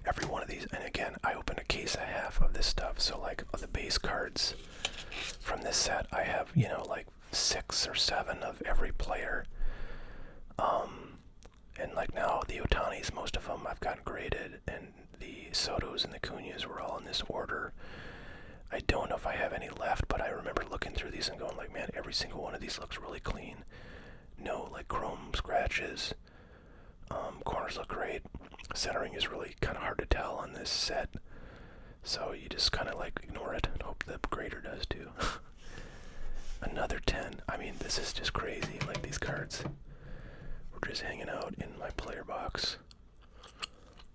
every one of these, and again, I opened a case and a half of this stuff, so like the base cards from this set, I have, you know, like 6 or 7 of every player. And like now the Otanis, most of them I've gotten graded, and the Sotos and the Acunas were all in this order. I don't know if I have any left, but I remember looking through these and going like, man, every single one of these looks really clean. No like chrome scratches. Corners look great. Centering is really kind of hard to tell on this set, so you just kind of like ignore it and hope the grader does too. Another 10. I mean, this is just crazy. Like, these cards were just hanging out in my player box,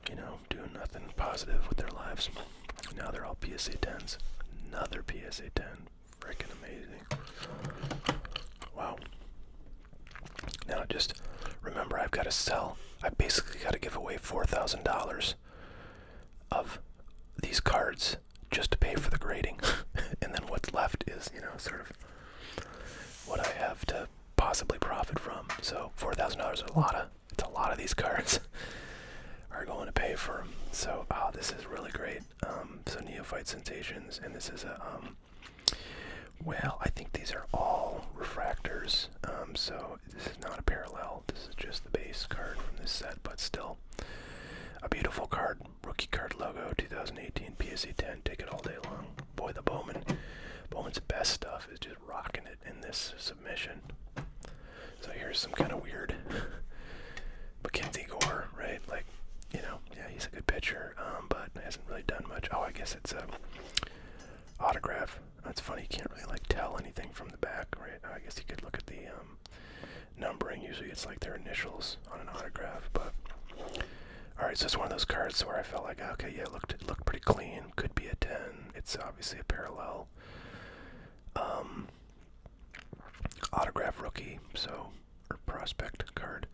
you know, doing nothing positive with their lives. Now they're all PSA 10s. Another PSA 10. Freaking amazing. Wow. Now just remember, I've got to sell. I basically got to give away $4,000 of these cards just to pay for the grading. And then what's left is, you know, sort of what I have to possibly profit from. So $4,000 is a lot of these cards are going to pay for. So this is really great. So Neophyte Sensations, and this is a well, I think these are all refractors. So this is not a parallel. This is just the base card from this set, but still a beautiful card. Rookie card logo, 2018 PSA 10. Take it all day long. Boy, the Bowman's best stuff is just rocking it in this submission. So here's some kind of weird Mackenzie Gore, right? Like, you know, yeah, he's a good pitcher, but hasn't really done much. Oh, I guess it's a autograph. That's funny, you can't really like tell anything from the back, right? I guess you could look at the numbering. Usually it's like their initials on an autograph, but alright, so it's one of those cards where I felt like, okay, yeah, it looked pretty clean. Could be a 10. It's obviously a parallel. Autograph rookie, so, or prospect card.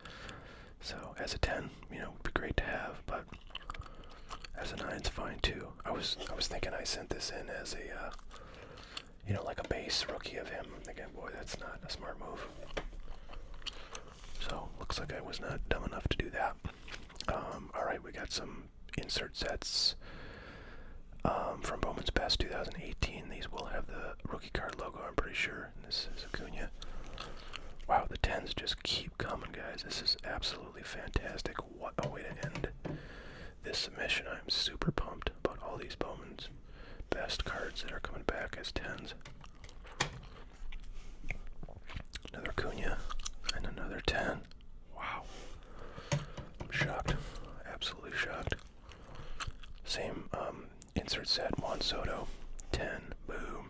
So as a 10, you know, would be great to have, but as a 9's fine too. I was thinking I sent this in as a you know, like a base rookie of him. I'm thinking, boy, that's not a smart move. So looks like I was not dumb enough to do that. Alright, we got some insert sets from Bowman's Best 2018. These will have the rookie card logo, I'm pretty sure. This is Acuna. Wow, the 10s just keep coming, guys. This is absolutely fantastic. What a way to end this submission. I'm super pumped about all these Bowman's Best cards that are coming back as 10s. Another Acuna and another 10. Wow. I'm shocked. Absolutely shocked. Same insert set, Juan Soto, 10. Boom.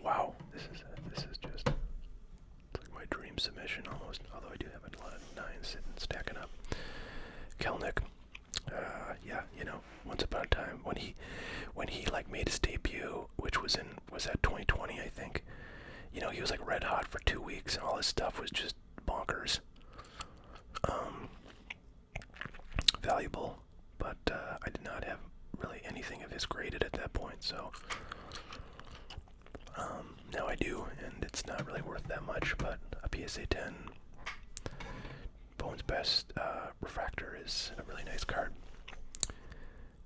Wow. This is just like my dream submission almost. Although I do have a lot of 9s sitting stacking up. Kelnick. Yeah, you know, once upon a time when he like made his debut, which was that 2020, I think. You know, he was like red hot for 2 weeks, and all his stuff was just bonkers. Valuable, but I did not have really anything of his graded at that point, so now I do, and it's not really worth that much, but a PSA 10 Bowman's Best refractor is a really nice card.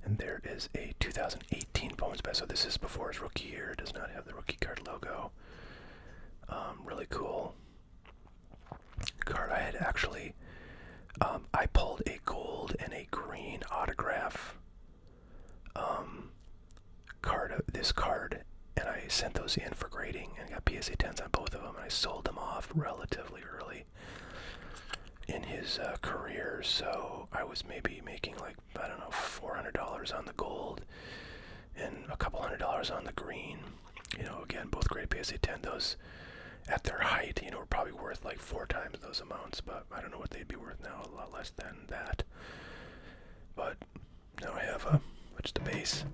And there is a 2018 Bowman's Best. So this is before his rookie year. It does not have the rookie card logo. Really cool card. I had actually, I pulled a gold and a green autograph this card, and I sent those in for grading and got PSA 10s on both of them, and I sold them off relatively early in his career, so I was maybe making like, I don't know, $400 on the gold and a couple $100 on the green. You know, again, both graded PSA 10. Those at their height, you know, were probably worth like 4 times those amounts, but I don't know what they'd be worth now, a lot less than that. But now I have just a base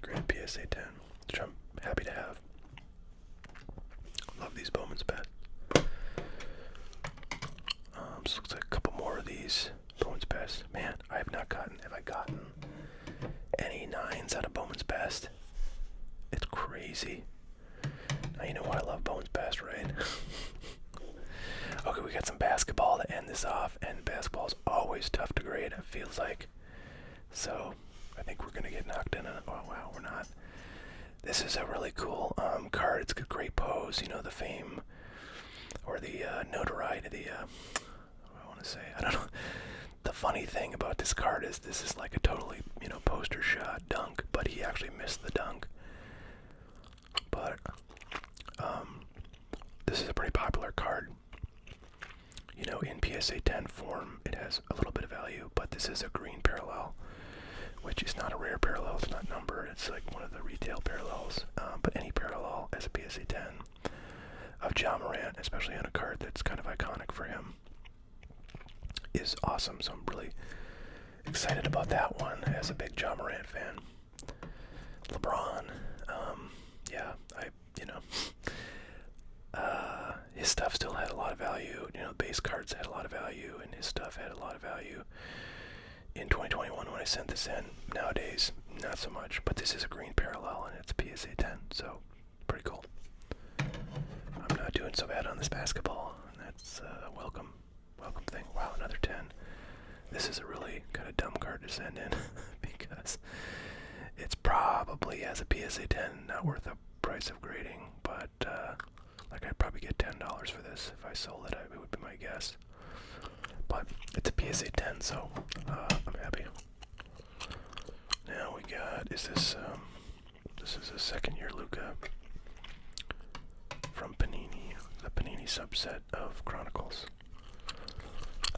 graded PSA 10, which I'm happy to have. Love these Bowman's Best. So looks like a couple more of these Bowman's Best. Man, have I gotten any 9s out of Bowman's Best? It's crazy. Now you know why I love Bowman's Best, right? Okay, we got some basketball to end this off, and basketball's always tough to grade, it feels like. So I think we're gonna get knocked in. Oh wow, we're not. This is a really cool card. It's a great pose. You know, the fame or the notoriety. I don't know. The funny thing about this card is this is like a totally, you know, poster shot dunk, but he actually missed the dunk. But this is a pretty popular card. You know, in PSA 10 form, it has a little bit of value, but this is a green parallel, which is not a rare parallel. It's not numbered. It's like one of the retail parallels. But any parallel as a PSA 10 of Ja Morant, especially on a card that's kind of iconic for him, is awesome. So I'm really excited about that one as a big Ja Morant fan. LeBron, his stuff still had a lot of value. You know, base cards had a lot of value, and his stuff had a lot of value in 2021 when I sent this in. Nowadays, not so much. But this is a green parallel, and it's a PSA 10, so pretty cool. I'm not doing so bad on this basketball. That's a welcome thing. Wow, another 10. This is a really kind of dumb card to send in because it's probably, as a PSA 10, not worth the price of grading, but like I'd probably get $10 for this if I sold it. It would be my guess. But it's a PSA 10, so I'm happy. Now we got, this is a second-year Luka from Panini, the Panini subset of Chronicles.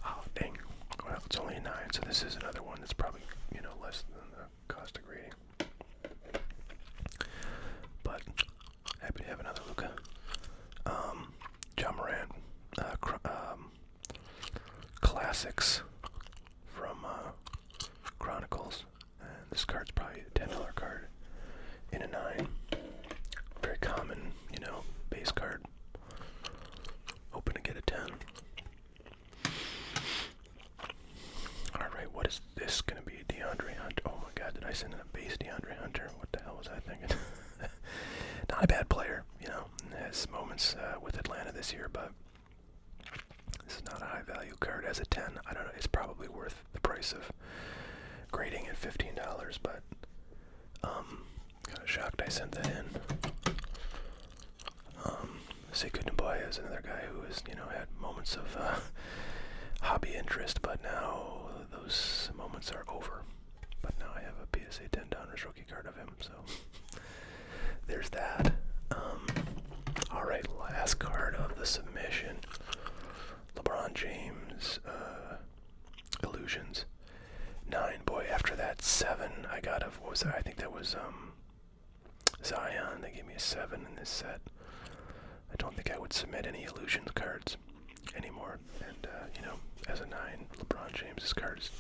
Oh, dang. Well, it's only a 9, so this is another one that's probably, you know, less than the cost of grading. But happy to have another Luka. Ja Morant classics from Chronicles. And this card's probably a $10 card in a 9. Very common, you know, base card. Hoping to get a 10. Alright, what is this going to be? Deandre Hunt. Oh my god, did I send in a base Deandre Hunter? What the hell was I thinking? Not a bad player, you know. Has moments with Atlanta this year, but this is not a high value card. As a 10, I don't know, it's probably worth the price of grading at $15, but kind of shocked I sent that in. Sekou Doumbouya is another guy who has, you know, had moments of hobby interest, but now those moments are over. But now I have a PSA 10 Donruss rookie card of him, so there's that. Alright, last card of the submission. LeBron James, Illusions. 9, boy, after that 7, I got a, what was that? I think that was, Zion. They gave me a 7 in this set. I don't think I would submit any Illusions cards anymore. And, you know, as a 9, LeBron James's card is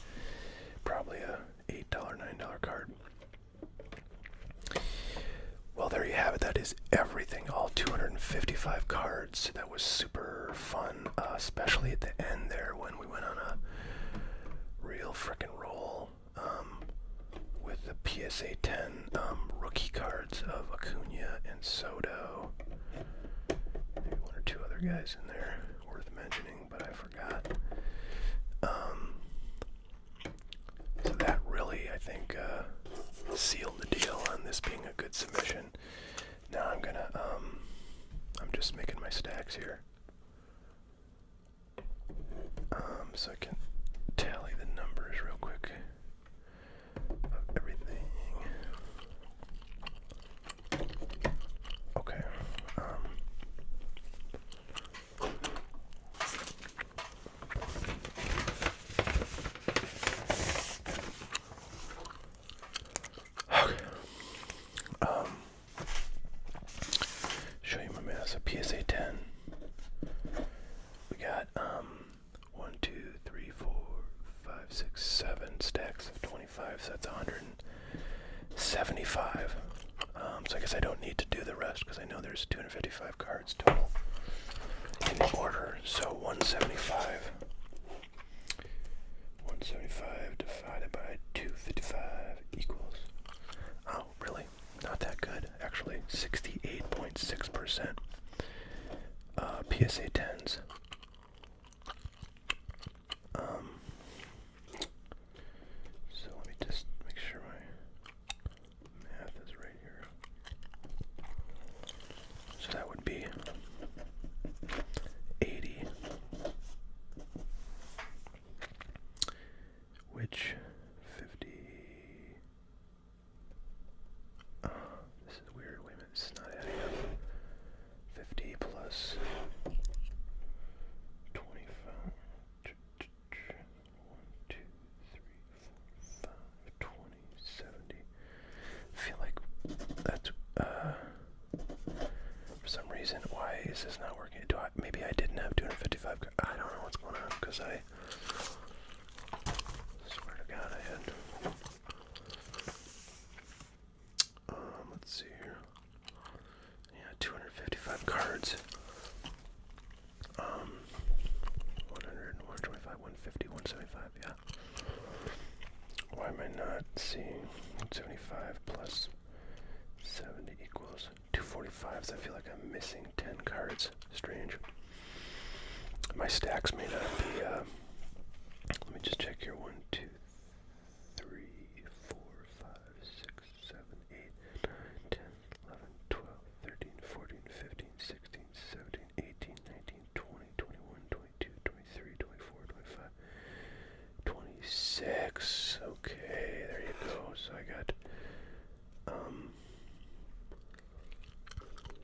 probably a $8, $9 card. Well, there you have it. That is everything. All 255 cards. That was super fun, especially at the end there when we went on a real frickin' roll with the PSA 10 rookie cards of Acuna and Soto. Maybe one or two other guys in there. seal the deal on this being a good submission. Now I'm gonna, I'm just making my stacks here. So I can tally the numbers real quick of everything. Okay. Show you my math. So PSA 10. We got 1, 2, 3, 4, 5, 6, 7 stacks of 25. So that's 175. So I guess I don't need to do the rest because I know there's 255 cards total in order. So 175. 175 divided by 255 equals, oh, really? Not that good, actually. 68.6% PSA 10s. So let me just make sure my math is right here. So that would be 80, which 50, this is weird, wait a minute, this is not adding up. 50 plus 25, 1, 2, 3, 4, 5, 20, 70. I feel like that's, for some reason, why is this not working? Maybe I didn't have 255, I don't know what's going on, because I swear to God I had, let's see here, yeah, 255 cards, 100, 125, 150, 175, yeah. Why am I not seeing 175 plus 70 equals 245s? I feel like I'm missing 10 cards. Strange. My stacks may not be, let me just check here. 1, 2, 3, 4, 5, 6, 7, 8, 9, 10, 11, 12, 13, 14, 15, 16, 17, 18, 19, 20, 21, 22, 23, 24, 25, 26. Okay, there you go. So I got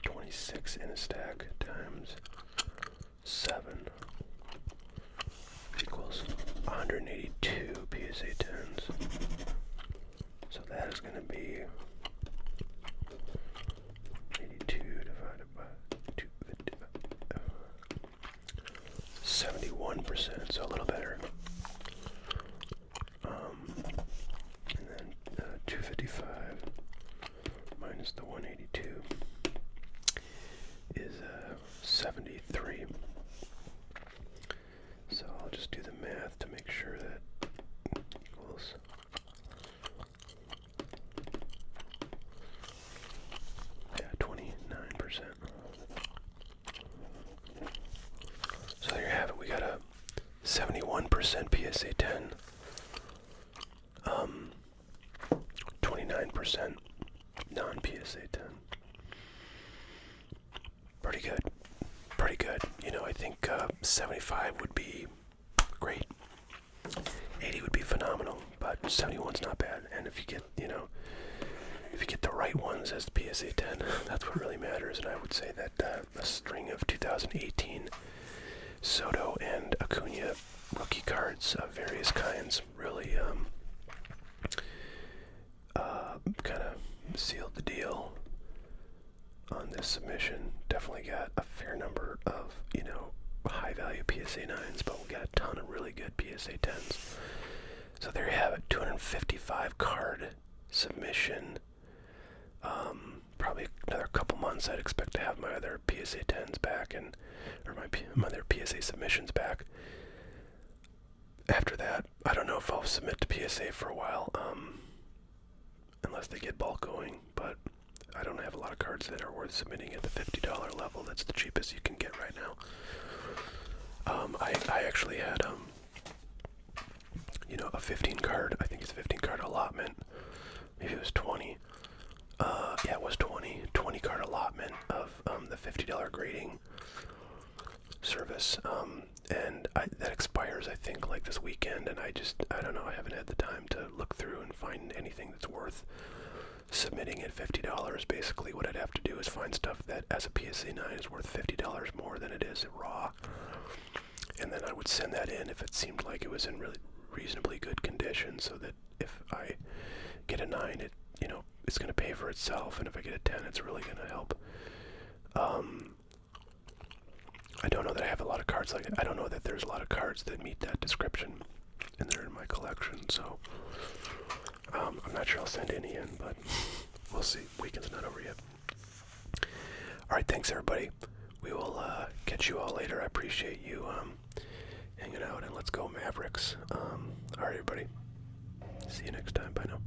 26 in a stack times 7 equals 182 PSA 10s. So that is going to be 82 divided by 250, 71%, so a little better. And then 255 minus the 182 is 73. So I'll just do the math to make sure that equals, yeah, 29%. So there you have it. We got a 71% PSA 10, 29% non-PSA 10. Pretty good. Pretty good. You know, I think 75 would be great. 80 would be phenomenal, but 71's not bad. And if you get, you know, if you get the right ones as the PSA 10, that's what really matters. And I would say that a string of 2018 Soto and Acuna rookie cards of various kinds really kind of sealed the deal on this submission. Definitely got a fair number of, you know, high value PSA 9s, but we got a ton of really good PSA 10s. So there you have it, 255 card submission. Probably another couple months I'd expect to have my other PSA 10s back, and or my other PSA submissions back. After that, I don't know if I'll submit to PSA for a while, unless they get bulk going, but I don't have a lot of cards that are worth submitting at the $50 level. That's the cheapest you can get right now. I actually had, you know, a 15 card, I think it's a 15 card allotment. Maybe it was 20. $50 grading service, and that expires, I think, like this weekend, and I don't know, I haven't had the time to look through and find anything that's worth submitting at $50. Basically, what I'd have to do is find stuff that, as a PSA 9, is worth $50 more than it is at raw, and then I would send that in if it seemed like it was in really reasonably good condition, so that if I get a 9, it's going to pay for itself, and if I get a 10, it's really going to help. I don't know that I have a lot of cards like that. I don't know that there's a lot of cards that meet that description, and they're in my collection, so I'm not sure I'll send any in, but we'll see. Weekend's not over yet. Alright, thanks everybody. We will catch you all later. I appreciate you hanging out, and let's go Mavericks. Alright everybody. See you next time. Bye now.